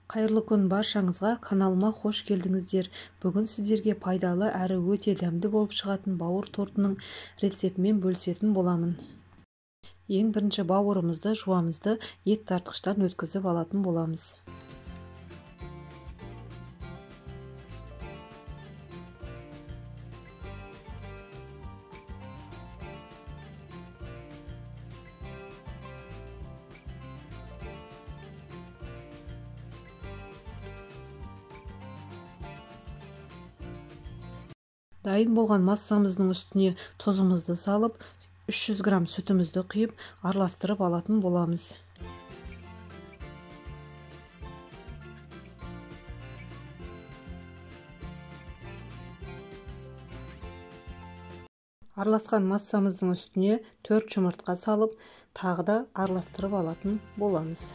Қайырлы күн баршаңызға, каналыма қош келдіңіздер. Бүгін сіздерге пайдалы әрі өте дәмді болып шығатын бауыр тортының рецептімен бөлісетін боламын. Ең бірінші бауырымызды жуамызды ет тартқыштан өткізіп алатын боламыз. Дайын болған массамыздың үстіне тұзымызды салып, 300 грамм сүтімізді құйып, араластырып алатын боламыз. Араласқан массамыздың үстіне 4 жұмыртқа салып, тағы да араластырып алатын боламыз.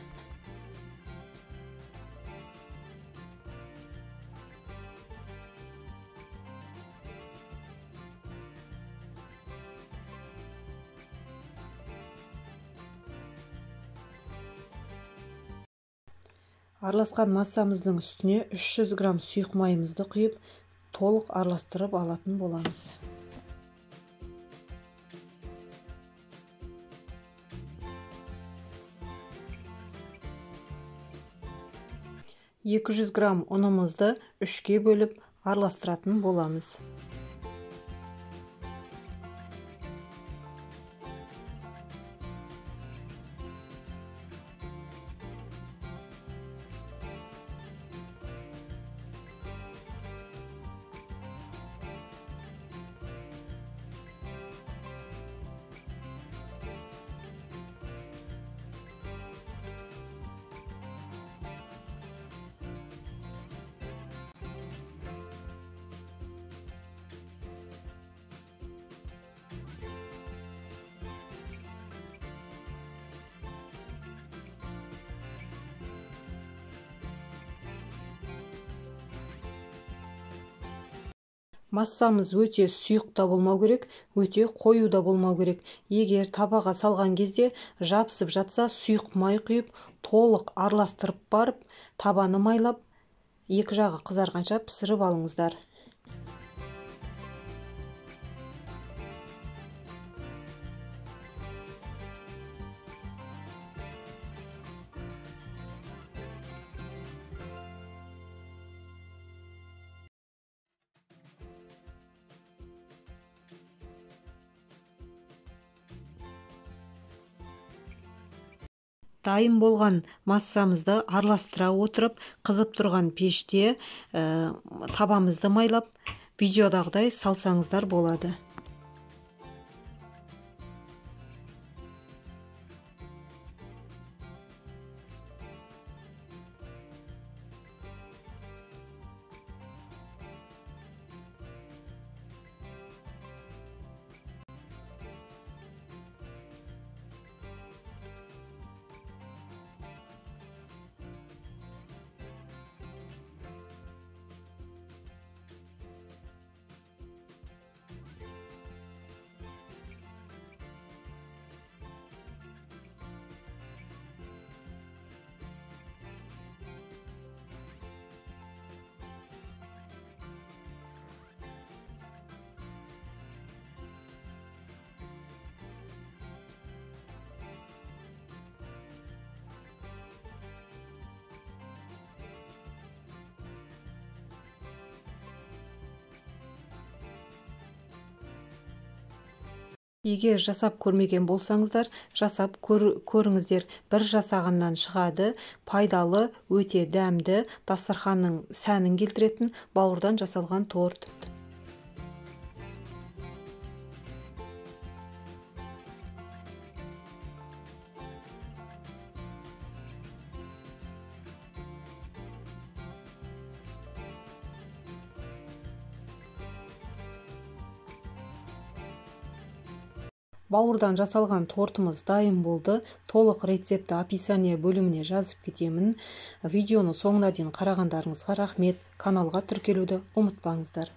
Араласқан массамыздың үстіне 300 грамм сұйық майымызды құйып, толық араластырып алатын боламыз. Екі жүз грамм ұнымызды 3-ке бөліп араластыратын боламыз. Массамыз өте сұйық та болмау керек, өте қою да болмау керек. Егер табаға салған кезде жабысып жатса, сұйық май құйып, толық араластырып барып, табаны майлап, екі жағы қызарғанша пісіріп алыңыздар. Дайын болған массамызды араластыра отырып, қызып тұрған пеште табамызды майлап, видеодағыдай салсаңыздар болады. Егер жасап көрмеген болсаңыздар, жасап көріңіздер. Бір жасағаннан шығады, пайдалы, өте дәмді, дастарханның сәнін келтіретін бауырдан жасалған торт. Бауырдан жасалған тортымыз дайын болды. Толық рецепті описание бөліміне жазып кетемін. Видеоны соңына дейін қарағандарыңызға рахмет. Каналға тіркелуді ұмытпаңыздар.